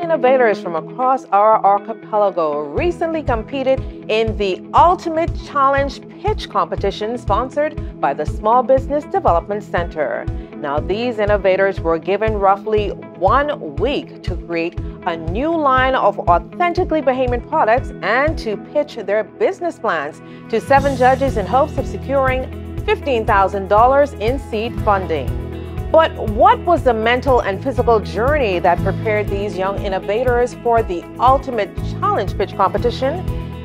innovators from across our archipelago recently competed in the Ultimate Challenge Pitch competition sponsored by the Small Business Development Center. Now, these innovators were given roughly 1 week to create a new line of authentically Bahamian products and to pitch their business plans to 7 judges in hopes of securing $15,000 in seed funding. But what was the mental and physical journey that prepared these young innovators for the Ultimate Challenge Pitch competition?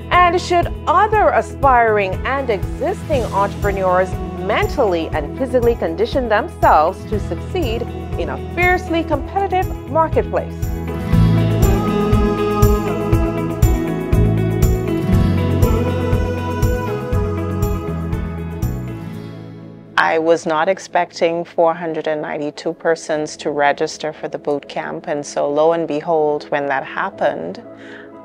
And should other aspiring and existing entrepreneurs mentally and physically condition themselves to succeed in a fiercely competitive marketplace? I was not expecting 492 persons to register for the boot camp, and so lo and behold, when that happened,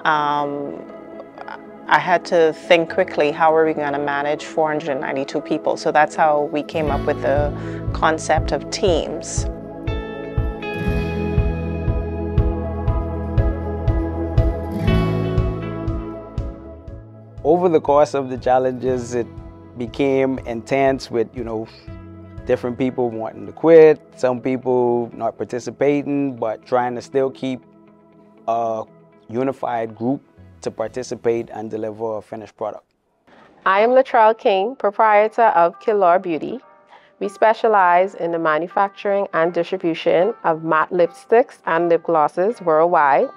I had to think quickly, how are we going to manage 492 people? So that's how we came up with the concept of teams. Over the course of the challenges, it became intense with, different people wanting to quit, some people not participating, but trying to still keep a unified group to participate and deliver a finished product. I am Latrell King, proprietor of Kilor Beauty. We specialize in the manufacturing and distribution of matte lipsticks and lip glosses worldwide.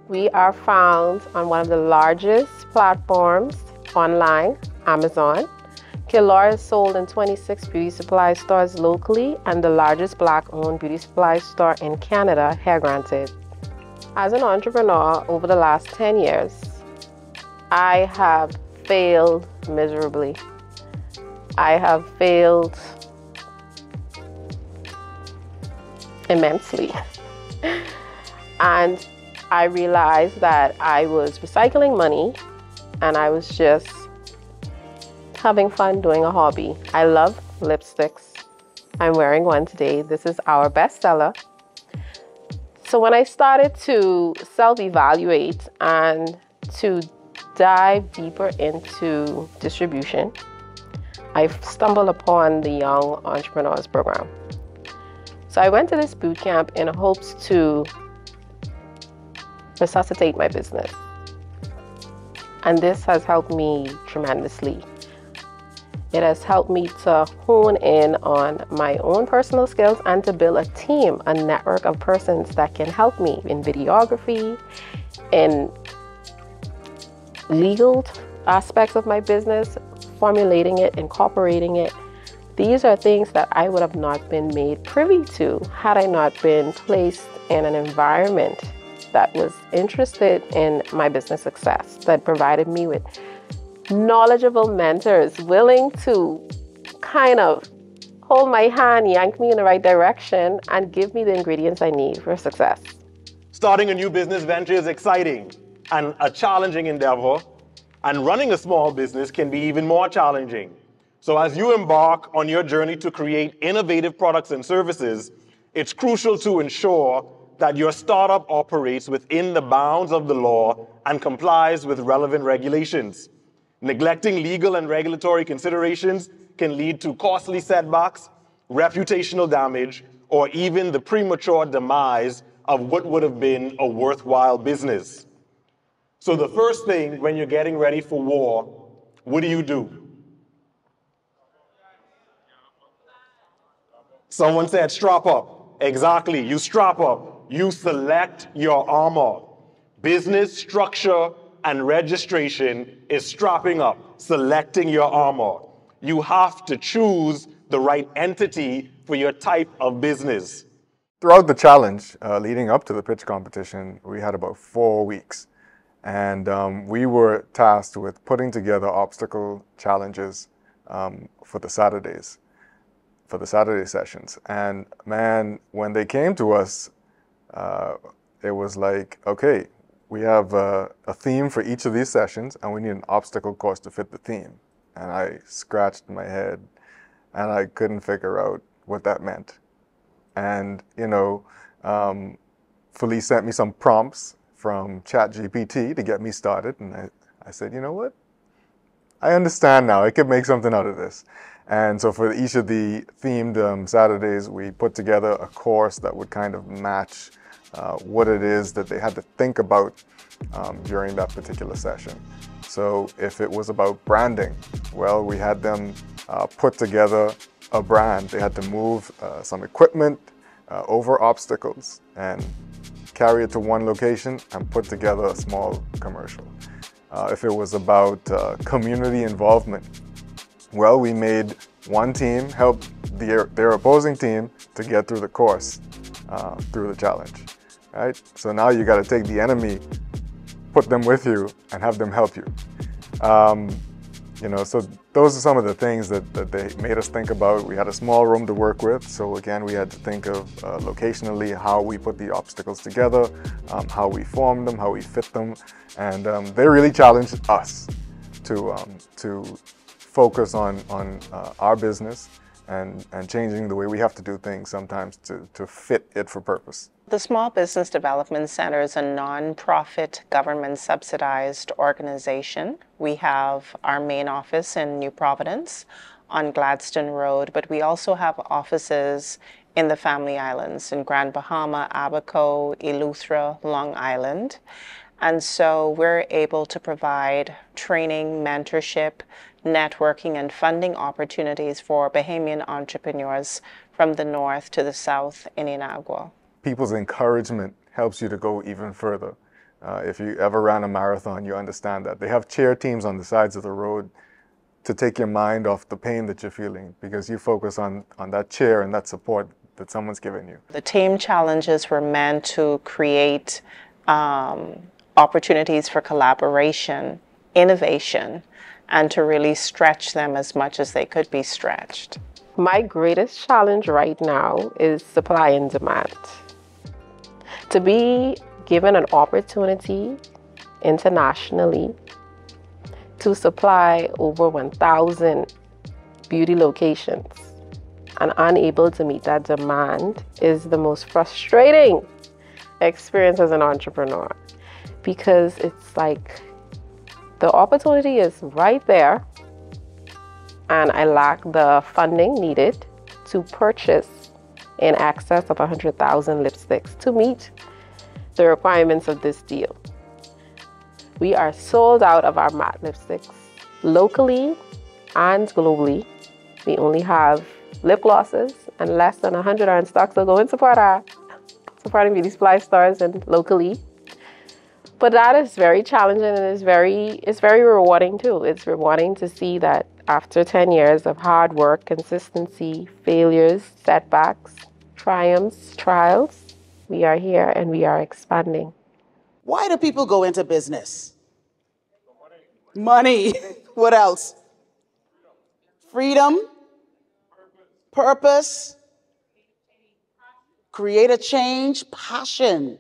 We are found on one of the largest platforms online, Amazon. Kilor is sold in 26 beauty supply stores locally and the largest Black-owned beauty supply store in Canada, Hair Granted. As an entrepreneur over the last 10 years, I have failed miserably. I have failed immensely. And I realized that I was recycling money and I was just having fun doing a hobby. I love lipsticks. I'm wearing one today. This is our bestseller. So when I started to self-evaluate and to dive deeper into distribution, I stumbled upon the Young Entrepreneurs Program. So I went to this boot camp in hopes to resuscitate my business. And this has helped me tremendously. It has helped me to hone in on my own personal skills and to build a team, a network of persons that can help me in videography, in legal aspects of my business, formulating it, incorporating it. These are things that I would have not been made privy to had I not been placed in an environment that was interested in my business success, that provided me with knowledgeable mentors willing to kind of hold my hand, yank me in the right direction, and give me the ingredients I need for success. Starting a new business venture is exciting and a challenging endeavor, and running a small business can be even more challenging. So as you embark on your journey to create innovative products and services, it's crucial to ensure that your startup operates within the bounds of the law and complies with relevant regulations. Neglecting legal and regulatory considerations can lead to costly setbacks, reputational damage, or even the premature demise of what would have been a worthwhile business. So the first thing when you're getting ready for war, what do? Someone said strap up. Exactly, you strap up. You select your armor. Business structure and registration is strapping up, selecting your armor. You have to choose the right entity for your type of business. Throughout the challenge, leading up to the pitch competition, we had about 4 weeks. And we were tasked with putting together obstacle challenges for the Saturdays, for the Saturday sessions. And man, when they came to us, it was like, okay, we have a theme for each of these sessions, and we need an obstacle course to fit the theme. And I scratched my head, and I couldn't figure out what that meant. And, Felice sent me some prompts from ChatGPT to get me started, and I said, you know what? I understand now. I could make something out of this. And so for each of the themed Saturdays, we put together a course that would kind of match what it is that they had to think about during that particular session. So if it was about branding, well, we had them put together a brand. They had to move some equipment over obstacles and carry it to one location and put together a small commercial. If it was about community involvement, well, we made one team help their opposing team to get through the course, through the challenge, right? So now you got to take the enemy, put them with you, and have them help you. You know, so those are some of the things that they made us think about. We had a small room to work with, so again, we had to think of locationally how we put the obstacles together, how we formed them, how we fit them, and they really challenged us to focus on our business and changing the way we have to do things sometimes to fit it for purpose. The Small Business Development Center is a non-profit, government-subsidized organization. We have our main office in New Providence on Gladstone Road, but we also have offices in the Family Islands, in Grand Bahama, Abaco, Eleuthera, Long Island. And so we're able to provide training, mentorship, networking, and funding opportunities for Bahamian entrepreneurs from the north to the south in Inagua. People's encouragement helps you to go even further. If you ever ran a marathon, you understand that. They have cheer teams on the sides of the road to take your mind off the pain that you're feeling, because you focus on that cheer and that support that someone's giving you. The team challenges were meant to create opportunities for collaboration, innovation, and to really stretch them as much as they could be stretched. My greatest challenge right now is supply and demand. To be given an opportunity internationally to supply over 1,000 beauty locations and unable to meet that demand is the most frustrating experience as an entrepreneur, because it's like the opportunity is right there and I lack the funding needed to purchase in excess of 100,000 lipsticks to meet the requirements of this deal. We are sold out of our matte lipsticks locally and globally. We only have lip glosses and less than 100 are in stock, so go and supporting beauty supply stores and locally. But that is very challenging and it's very rewarding too. It's rewarding to see that after 10 years of hard work, consistency, failures, setbacks, triumphs, trials, we are here and we are expanding. Why do people go into business? Money. What else? Freedom. Purpose. Create a change. Passion.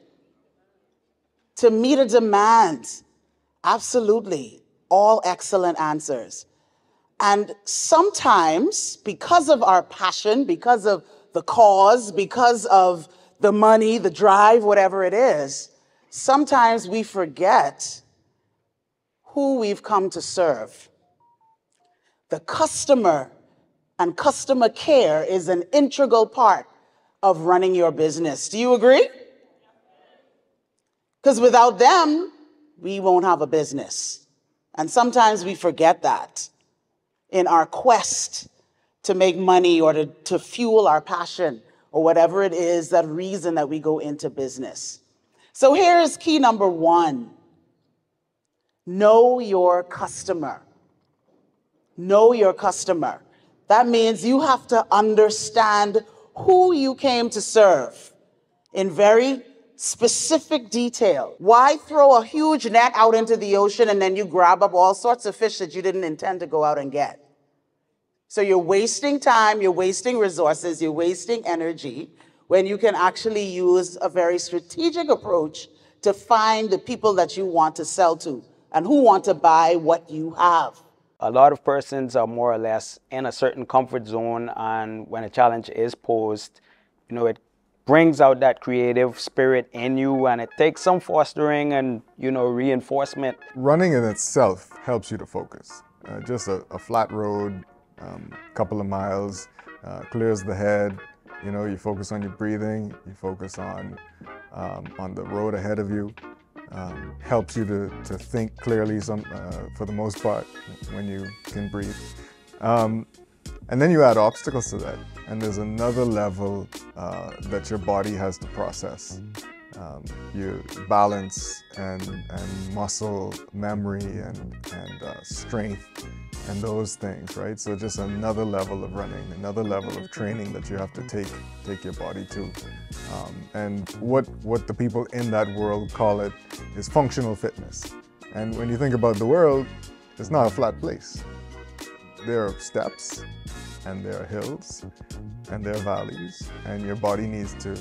To meet a demand. Absolutely. All excellent answers. And sometimes, because of our passion, because of the cause, because of the money, the drive, whatever it is, sometimes we forget who we've come to serve. The customer and customer care is an integral part of running your business. Do you agree? Because without them, we won't have a business. And sometimes we forget that in our quest to make money or to fuel our passion or whatever it is, that reason that we go into business. So here's key number one. Know your customer. Know your customer. That means you have to understand who you came to serve in very specific detail. Why throw a huge net out into the ocean and then you grab up all sorts of fish that you didn't intend to go out and get? So you're wasting time, you're wasting resources, you're wasting energy when you can actually use a very strategic approach to find the people that you want to sell to and who want to buy what you have. A lot of persons are more or less in a certain comfort zone, and when a challenge is posed, you know, it brings out that creative spirit in you, and it takes some fostering and, you know, reinforcement. Running in itself helps you to focus. Just a flat road, couple of miles, clears the head. You know, you focus on your breathing, you focus on the road ahead of you. Helps you to think clearly for the most part when you can breathe. And then you add obstacles to that, and there's another level that your body has to process. Your balance and muscle memory and strength and those things, right? So just another level of running, another level of training that you have to take your body to. And what the people in that world call it is functional fitness. And when you think about the world, it's not a flat place. There are steps, and there are hills, and there are valleys, and your body needs to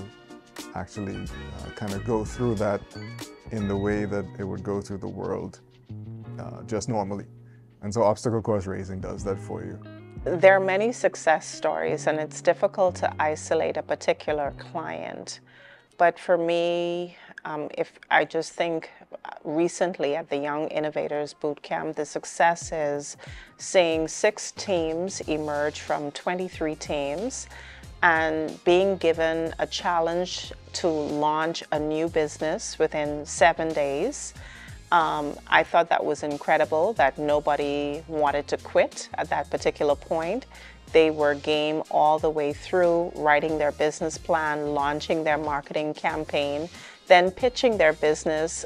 actually kind of go through that in the way that it would go through the world just normally. And so obstacle course racing does that for you. There are many success stories, and it's difficult to isolate a particular client. But for me, if I just think recently at the Young Innovators Bootcamp, the success is seeing 6 teams emerge from 23 teams and being given a challenge to launch a new business within 7 days. I thought that was incredible, that nobody wanted to quit at that particular point. They were game all the way through, writing their business plan, launching their marketing campaign, then pitching their business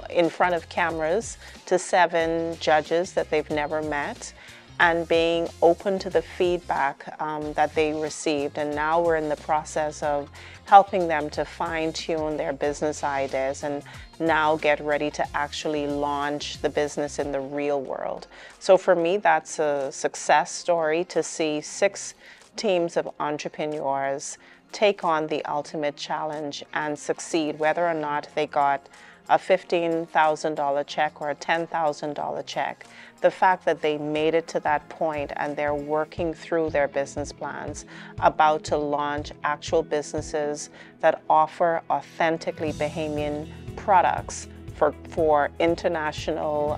in front of cameras to 7 judges that they've never met, and being open to the feedback that they received. And now we're in the process of helping them to fine-tune their business ideas and now get ready to actually launch the business in the real world. So for me, that's a success story to see 6 teams of entrepreneurs take on the ultimate challenge and succeed, whether or not they got a $15,000 check or a $10,000 check. The fact that they made it to that point and they're working through their business plans, about to launch actual businesses that offer authentically Bahamian products for international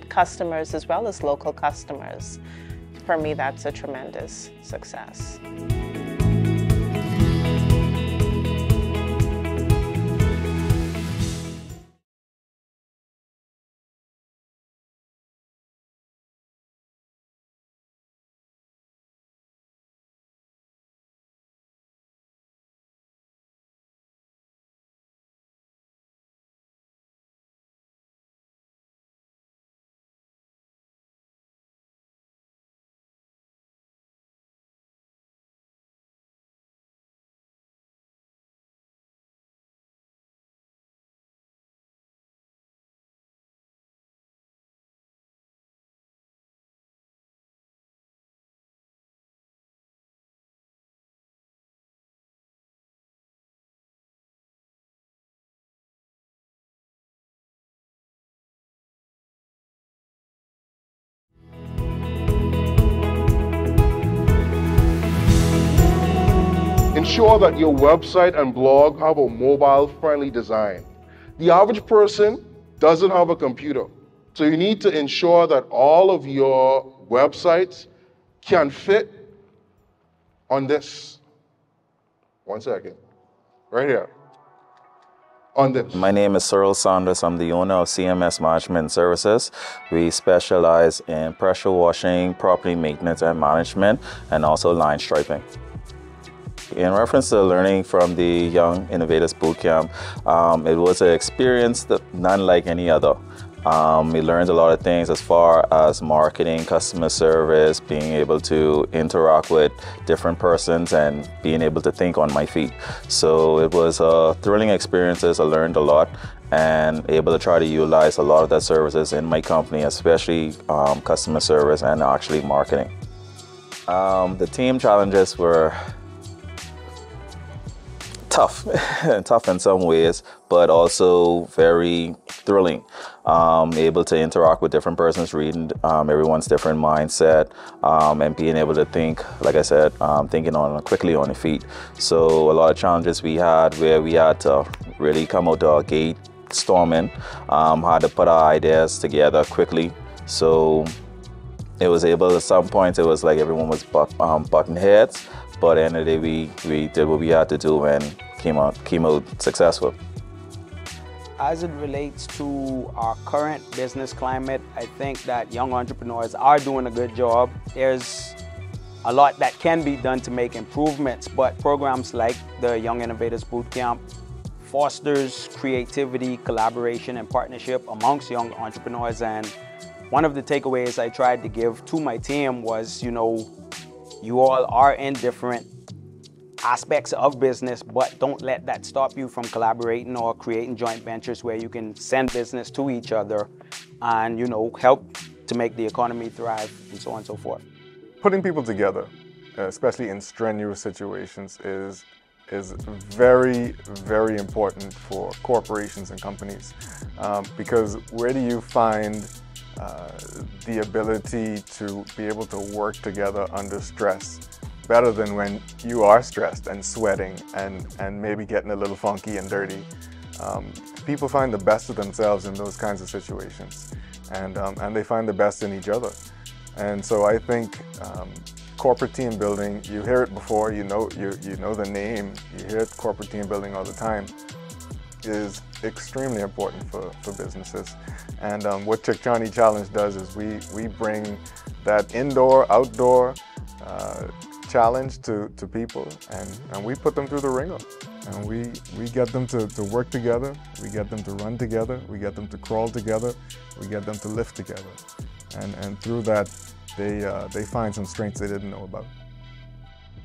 customers as well as local customers. For me, that's a tremendous success. Ensure that your website and blog have a mobile-friendly design. The average person doesn't have a computer, so you need to ensure that all of your websites can fit on this. One second. Right here. On this. My name is Cyril Saunders. I'm the owner of CMS Management Services. We specialize in pressure washing, property maintenance and management, and also line striping. In reference to learning from the Young Innovators Bootcamp, it was an experience that none like any other. We learned a lot of things as far as marketing, customer service, being able to interact with different persons and being able to think on my feet. So it was a thrilling experiences. I learned a lot and able to try to utilize a lot of that services in my company, especially customer service and actually marketing. The team challenges were tough, tough in some ways, but also very thrilling. Able to interact with different persons, reading everyone's different mindset, and being able to think, like I said, thinking quickly on the feet. So a lot of challenges we had where we had to really come out our gate storming, had to put our ideas together quickly. So it was able, at some points, it was like everyone was butting heads, but at the end of the day, we did what we had to do and came out successful. As it relates to our current business climate, I think that young entrepreneurs are doing a good job. There's a lot that can be done to make improvements, but programs like the Young Innovators Bootcamp fosters creativity, collaboration, and partnership amongst young entrepreneurs. And one of the takeaways I tried to give to my team was, you know, you all are in different aspects of business, but don't let that stop you from collaborating or creating joint ventures where you can send business to each other and, you know, help to make the economy thrive and so on and so forth. Putting people together, especially in strenuous situations, is very, very important for corporations and companies, because where do you find the ability to be able to work together under stress better than when you are stressed and sweating and maybe getting a little funky and dirty? People find the best of themselves in those kinds of situations, and they find the best in each other. And so I think corporate team building, you hear it before, you know the name, you hear it, corporate team building all the time, is extremely important for businesses. And what Chick-Chani Challenge does is we bring that indoor, outdoor challenge to people, and we put them through the ringer. And we get them to work together, we get them to run together, we get them to crawl together, we get them to lift together. And through that, they find some strengths they didn't know about.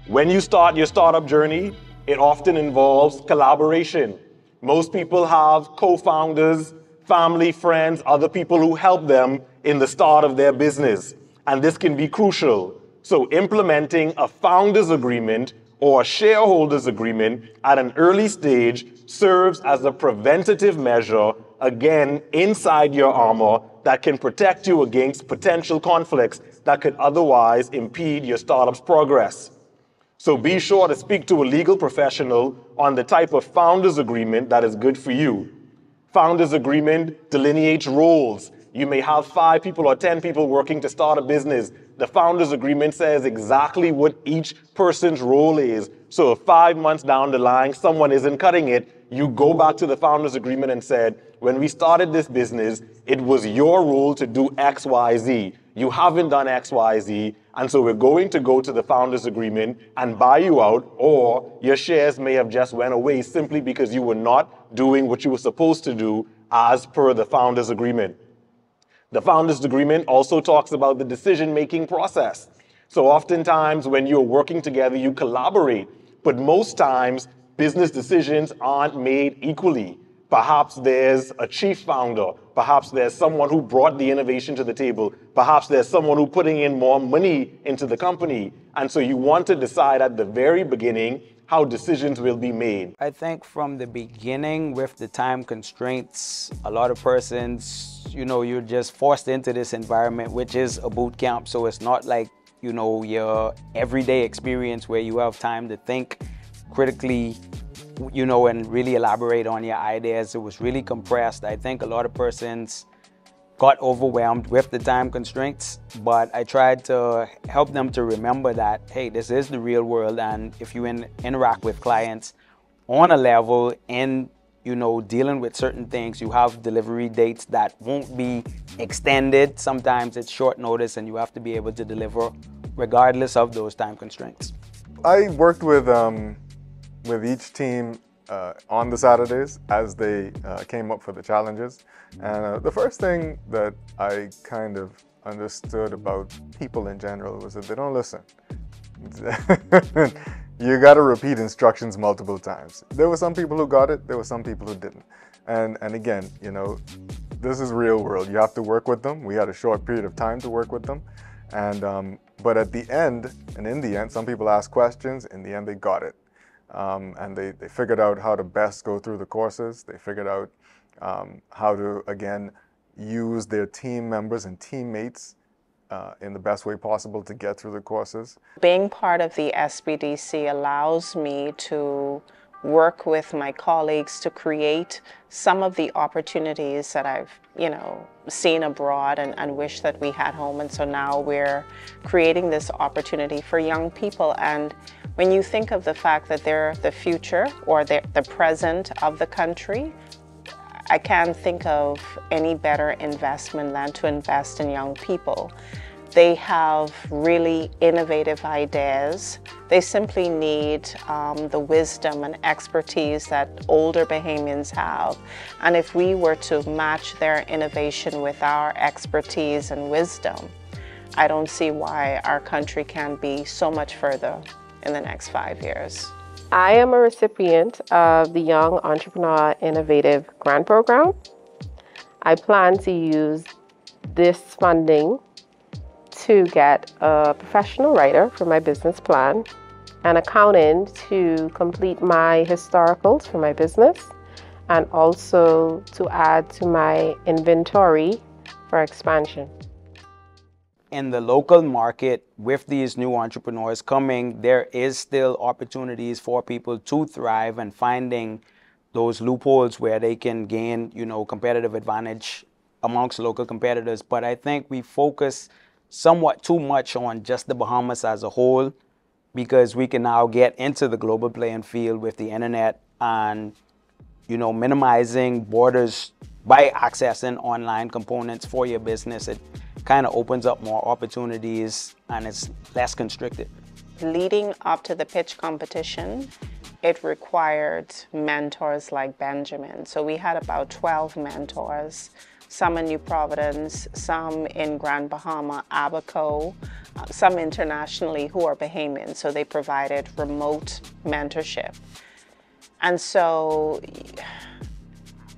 When you start your startup journey, it often involves collaboration. Most people have co-founders, family, friends, other people who help them in the start of their business. And this can be crucial. So implementing a founder's agreement or a shareholders agreement at an early stage serves as a preventative measure, again, inside your armor, that can protect you against potential conflicts that could otherwise impede your startup's progress. So be sure to speak to a legal professional on the type of founder's agreement that is good for you. Founder's agreement delineates roles. You may have 5 people or 10 people working to start a business. The founder's agreement says exactly what each person's role is. So if 5 months down the line, someone isn't cutting it, you go back to the founder's agreement and said, when we started this business, it was your role to do X, Y, Z. You haven't done X, Y, Z, and so we're going to go to the founder's agreement and buy you out, or your shares may have just went away simply because you were not doing what you were supposed to do as per the founder's agreement. The founder's agreement also talks about the decision-making process. So oftentimes when you're working together, you collaborate, but most times business decisions aren't made equally. Perhaps there's a chief founder. Perhaps there's someone who brought the innovation to the table. Perhaps there's someone who's putting in more money into the company. And so you want to decide at the very beginning how decisions will be made. I think from the beginning, with the time constraints, a lot of persons, you know, you're just forced into this environment, which is a boot camp. So it's not like, you know, your everyday experience where you have time to think critically, you know, and really elaborate on your ideas. It was really compressed. I think a lot of persons got overwhelmed with the time constraints, but I tried to help them to remember that, hey, this is the real world, and if you interact with clients on a level in, you know, dealing with certain things, you have delivery dates that won't be extended. Sometimes it's short notice and you have to be able to deliver regardless of those time constraints. I worked with each team on the Saturdays as they came up for the challenges. And the first thing that I kind of understood about people in general was that they don't listen. You got to repeat instructions multiple times. There were some people who got it, there were some people who didn't. And again, you know, this is real world. You have to work with them. We had a short period of time to work with them. And but at the end, and in the end, some people asked questions. In the end, they got it. and they figured out how to best go through the courses. They figured out how to, again, use their team members and teammates in the best way possible to get through the courses. Being part of the SBDC allows me to work with my colleagues to create some of the opportunities that I've, seen abroad and wish that we had home. And so now we're creating this opportunity for young people. And when you think of the fact that they're the future or the present of the country, I can't think of any better investment than to invest in young people. They have really innovative ideas. They simply need the wisdom and expertise that older Bahamians have. And if we were to match their innovation with our expertise and wisdom, I don't see why our country can't be so much further in the next 5 years. I am a recipient of the Young Entrepreneur Innovative Grant Program. I plan to use this funding to get a professional writer for my business plan, an accountant to complete my historicals for my business, and also to add to my inventory for expansion. In the local market, with these new entrepreneurs coming, there is still opportunities for people to thrive and finding those loopholes where they can gain, competitive advantage amongst local competitors. But I think we focus somewhat too much on just the Bahamas as a whole, because we can now get into the global playing field with the internet and, minimizing borders by accessing online components for your business. It kind of opens up more opportunities and it's less constricted. Leading up to the pitch competition, it required mentors like Benjamin. So we had about 12 mentors, some in New Providence, some in Grand Bahama, Abaco, some internationally who are Bahamians. So they provided remote mentorship. And so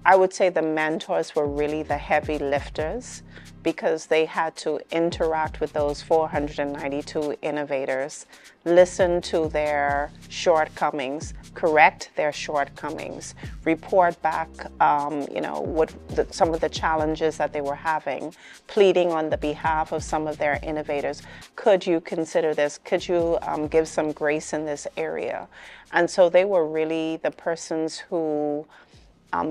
I would say the mentors were really the heavy lifters, because they had to interact with those 492 innovators, listen to their shortcomings, correct their shortcomings, report back, some of the challenges that they were having, pleading on the behalf of some of their innovators. Could you consider this? Could you give some grace in this area? And so they were really the persons who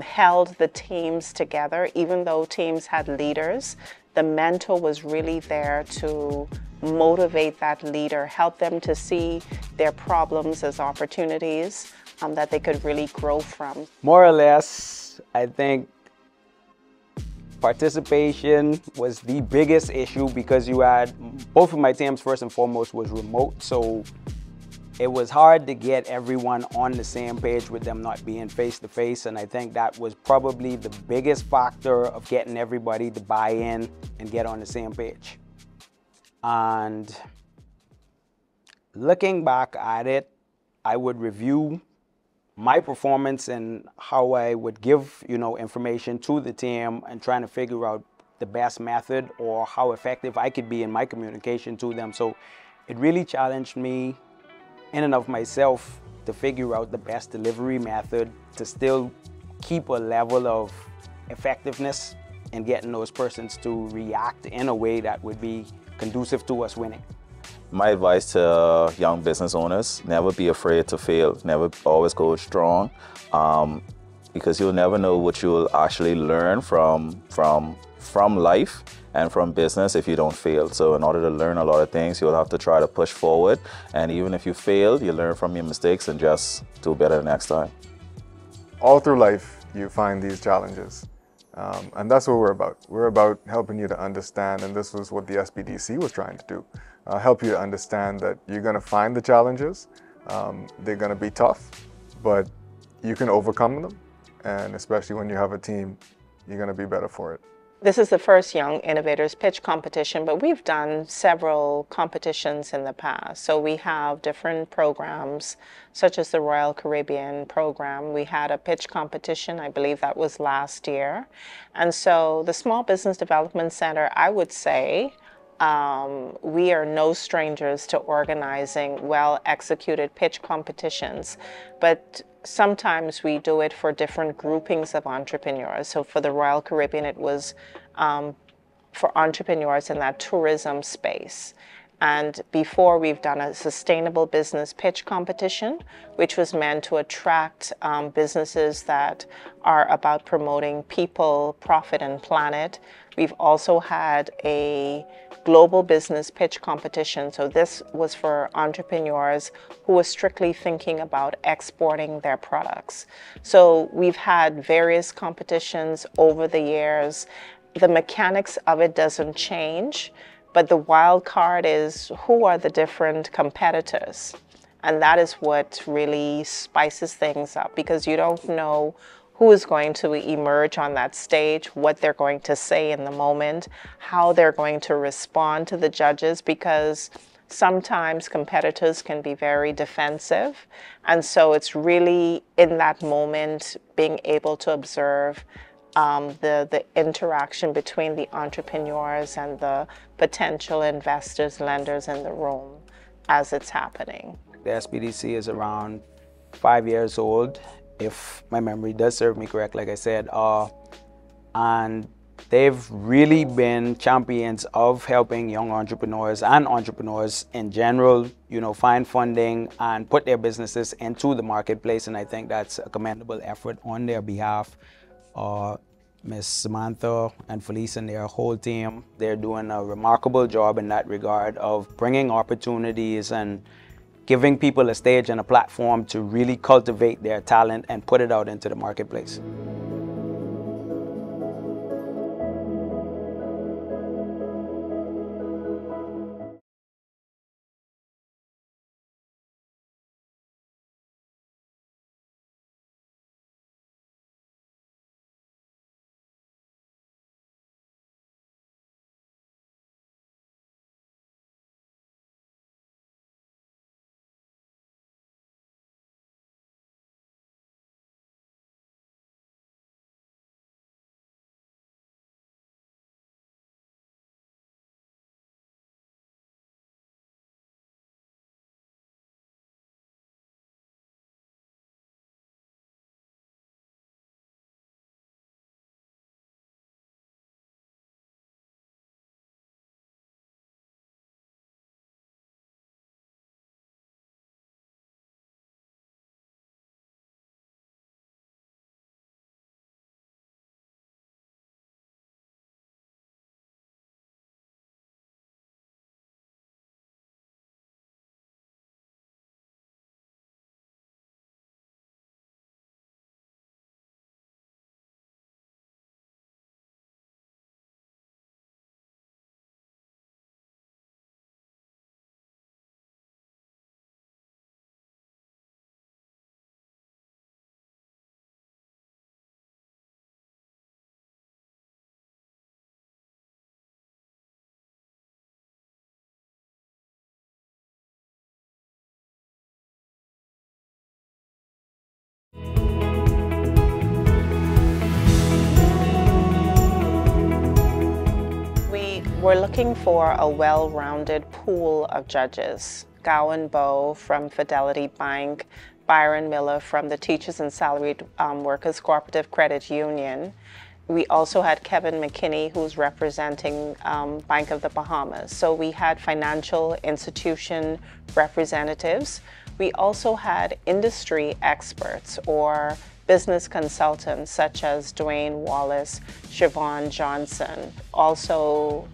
held the teams together. Even though teams had leaders, the mentor was really there to motivate that leader, help them to see their problems as opportunities that they could really grow from. More or less, I think participation was the biggest issue, because you had both of my teams, first and foremost, was remote. So it was hard to get everyone on the same page with them not being face-to-face, and I think that was probably the biggest factor of getting everybody to buy in and get on the same page. And looking back at it, I would review my performance and how I would give, information to the team and trying to figure out the best method or how effective I could be in my communication to them. So it really challenged me in and of myself to figure out the best delivery method to still keep a level of effectiveness in getting those persons to react in a way that would be conducive to us winning. My advice to young business owners: never be afraid to fail. Never, always go strong, because you'll never know what you'll actually learn from life and from business if you don't fail. So in order to learn a lot of things, you'll have to try to push forward. And even if you fail, you learn from your mistakes and just do better the next time. All through life, you find these challenges. And that's what we're about. We're about helping you to understand, and this was what the SBDC was trying to do, help you to understand that you're going to find the challenges. They're going to be tough, but you can overcome them. And especially when you have a team, you're going to be better for it. This is the first Young Innovators Pitch Competition, but we've done several competitions in the past. So we have different programs, such as the Royal Caribbean program. We had a pitch competition, I believe that was last year. And so the Small Business Development Center, I would say, we are no strangers to organizing well-executed pitch competitions, but sometimes we do it for different groupings of entrepreneurs. So for the Royal Caribbean, it was for entrepreneurs in that tourism space. And before, we've done a sustainable business pitch competition, which was meant to attract businesses that are about promoting people, profit, and planet. We've also had a global business pitch competition. So this was for entrepreneurs who were strictly thinking about exporting their products. So we've had various competitions over the years. The mechanics of it doesn't change, but the wild card is who are the different competitors. And that is what really spices things up, because you don't know who is going to emerge on that stage, what they're going to say in the moment, how they're going to respond to the judges, because sometimes competitors can be very defensive. And so it's really in that moment being able to observe the interaction between the entrepreneurs and the potential investors, lenders in the room as it's happening. The SBDC is around 5 years old, if my memory does serve me correct, like I said, and they've really been champions of helping young entrepreneurs and entrepreneurs in general, you know, find funding and put their businesses into the marketplace, and I think that's a commendable effort on their behalf. Miss Samantha and Felice and their whole team, they're doing a remarkable job in that regard of bringing opportunities and giving people a stage and a platform to really cultivate their talent and put it out into the marketplace. We're looking for a well-rounded pool of judges. Gowan Bowe from Fidelity Bank, Byron Miller from the Teachers and Salaried Workers Cooperative Credit Union. We also had Kevin McKinney, who's representing Bank of the Bahamas. So we had financial institution representatives. We also had industry experts or business consultants such as Dwayne Wallace, Siobhan Johnson, also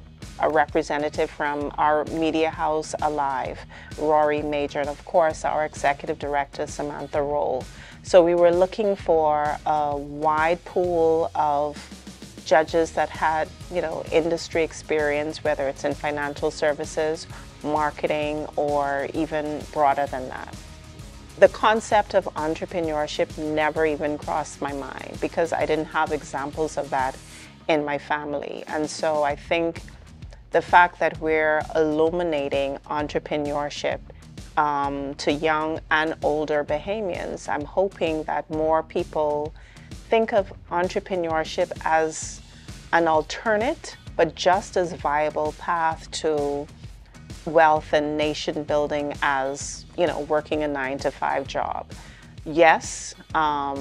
a representative from our media house Alive, Rory Major, and of course our executive director Samantha Roll. So we were looking for a wide pool of judges that had, you know, industry experience, whether it's in financial services, marketing, or even broader than that. The concept of entrepreneurship never even crossed my mind because I didn't have examples of that in my family. And so I think the fact that we're illuminating entrepreneurship to young and older Bahamians, I'm hoping that more people think of entrepreneurship as an alternate but just as viable path to wealth and nation building as, you know, working a 9-to-5 job. Yes, not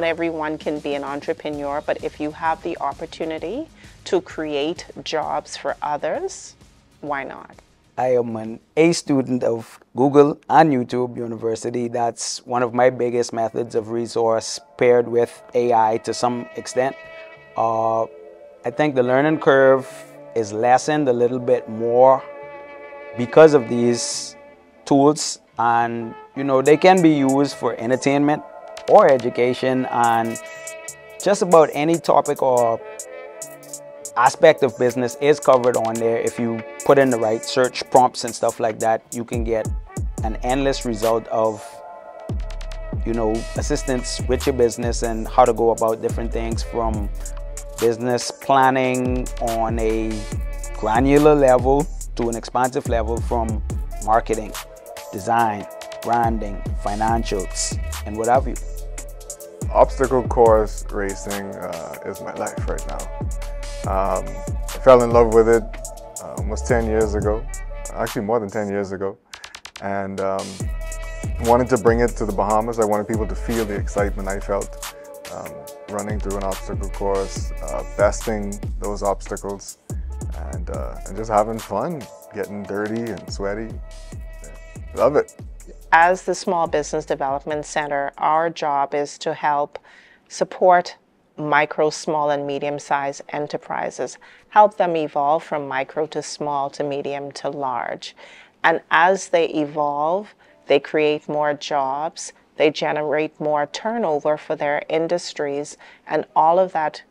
everyone can be an entrepreneur, but if you have the opportunity to create jobs for others, why not? I am an A student of Google and YouTube University. That's one of my biggest methods of resource paired with AI to some extent. I think the learning curve is lessened a little bit more because of these tools, and you know, they can be used for entertainment or education, and just about any topic or aspect of business is covered on there. If you put in the right search prompts and stuff like that, you can get an endless result of, you know, assistance with your business and how to go about different things, from business planning on a granular level to an expansive level, from marketing, design, branding, financials, and what have you. Obstacle course racing is my life right now. I fell in love with it almost 10 years ago, actually more than 10 years ago, and wanted to bring it to the Bahamas. I wanted people to feel the excitement I felt running through an obstacle course, besting those obstacles, and just having fun, getting dirty and sweaty. Love it. As the Small Business Development Center, our job is to help support micro, small, and medium-sized enterprises, help them evolve from micro to small to medium to large. And as they evolve, they create more jobs, they generate more turnover for their industries, and all of that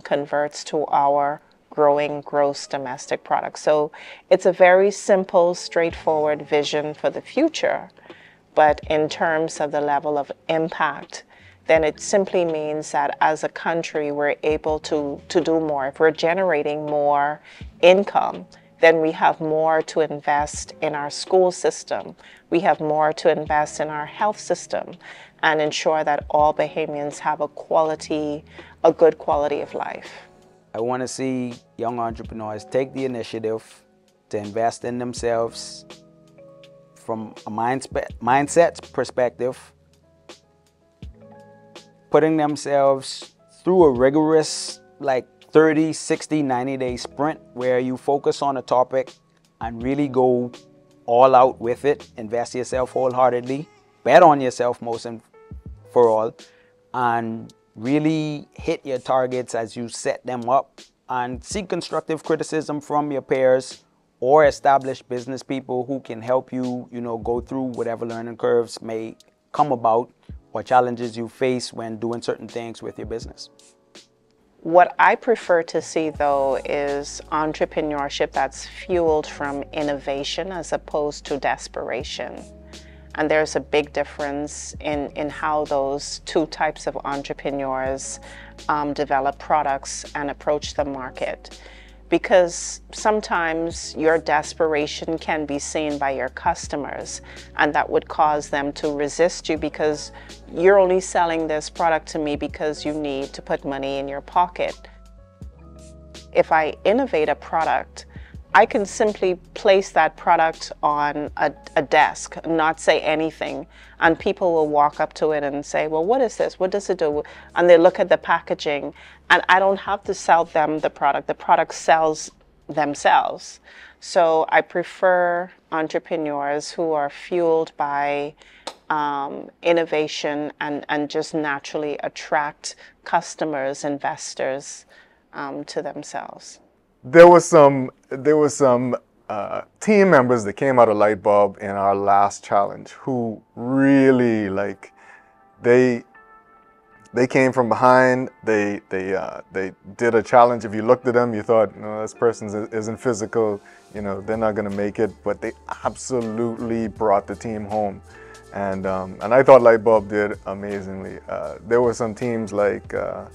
converts to our growing gross domestic product. So it's a very simple, straightforward vision for the future. But in terms of the level of impact, then it simply means that as a country, we're able to do more. If we're generating more income, then we have more to invest in our school system. We have more to invest in our health system and ensure that all Bahamians have a good quality of life. I want to see young entrepreneurs take the initiative to invest in themselves from a mindset perspective, putting themselves through a rigorous, like 30, 60, 90-day sprint where you focus on a topic and really go all out with it, invest yourself wholeheartedly, bet on yourself most and for all, and really hit your targets as you set them up, and seek constructive criticism from your peers or established business people who can help you, you know, go through whatever learning curves may come about or challenges you face when doing certain things with your business. What I prefer to see, though, is entrepreneurship that's fueled from innovation as opposed to desperation. And there's a big difference in how those two types of entrepreneurs develop products and approach the market. Because sometimes your desperation can be seen by your customers, and that would cause them to resist you because you're only selling this product to me because you need to put money in your pocket. If I innovate a product, I can simply place that product on a desk, not say anything, and people will walk up to it and say, well, what is this? What does it do? And they look at the packaging, and I don't have to sell them the product sells themselves. So I prefer entrepreneurs who are fueled by innovation and just naturally attract customers, investors to themselves. There was some team members that came out of Lightbulb in our last challenge who really, like, they came from behind. They did a challenge. If you looked at them, you thought, no, this person isn't physical. You know, they're not going to make it. But they absolutely brought the team home, and I thought Lightbulb did amazingly. There were some teams like I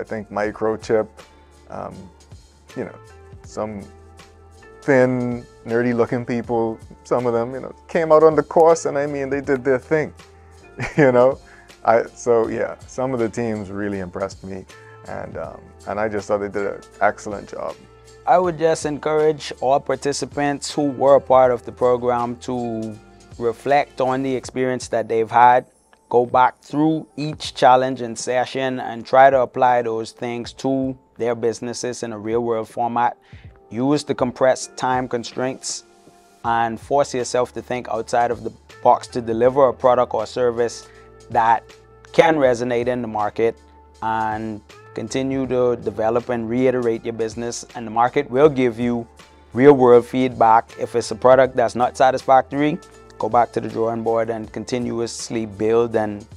think Microchip. You know, some thin, nerdy-looking people. Some of them, you know, came out on the course, and I mean, they did their thing. You know, so yeah, some of the teams really impressed me. And I just thought they did an excellent job. I would just encourage all participants who were a part of the program to reflect on the experience that they've had, go back through each challenge and session and try to apply those things to their businesses in a real world format. Use the compressed time constraints and force yourself to think outside of the box to deliver a product or service that can resonate in the market, and continue to develop and reiterate your business, and the market will give you real world feedback. If it's a product that's not satisfactory, go back to the drawing board and continuously build and,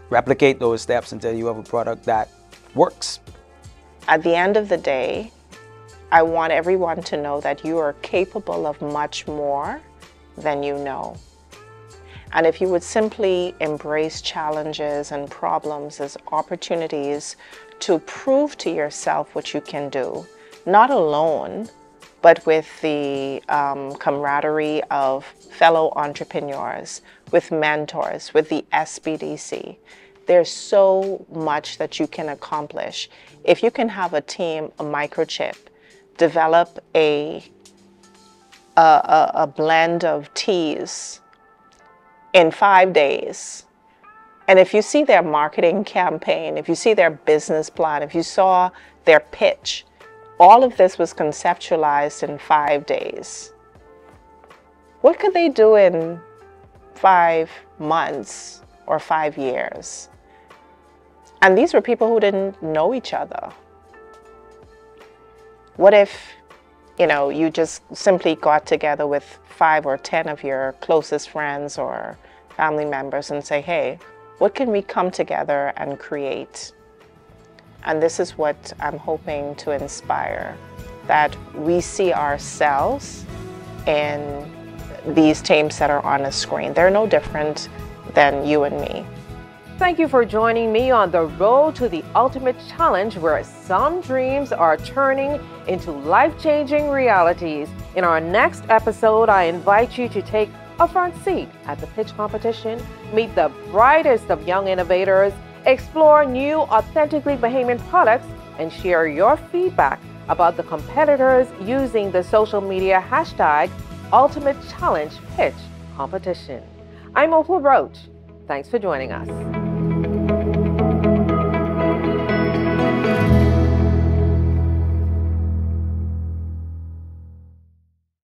replicate those steps until you have a product that works. At the end of the day, I want everyone to know that you are capable of much more than you know. And if you would simply embrace challenges and problems as opportunities to prove to yourself what you can do, not alone, but with the camaraderie of fellow entrepreneurs, with mentors, with the SBDC. There's so much that you can accomplish. If you can have a team, a microchip, develop a blend of teas in 5 days, and if you see their marketing campaign, if you see their business plan, if you saw their pitch, all of this was conceptualized in 5 days. What could they do in 5 months or 5 years? And these were people who didn't know each other. What if, you just simply got together with 5 or 10 of your closest friends or family members and say, hey, what can we come together and create? And this is what I'm hoping to inspire, that we see ourselves in these teams that are on a screen. They're no different than you and me. Thank you for joining me on the road to the ultimate challenge, where some dreams are turning into life-changing realities. In our next episode, I invite you to take a front seat at the pitch competition, meet the brightest of young innovators, explore new authentically Bahamian products, and share your feedback about the competitors using the social media hashtag Ultimate Challenge Pitch Competition. I'm Opal Roach. Thanks for joining us.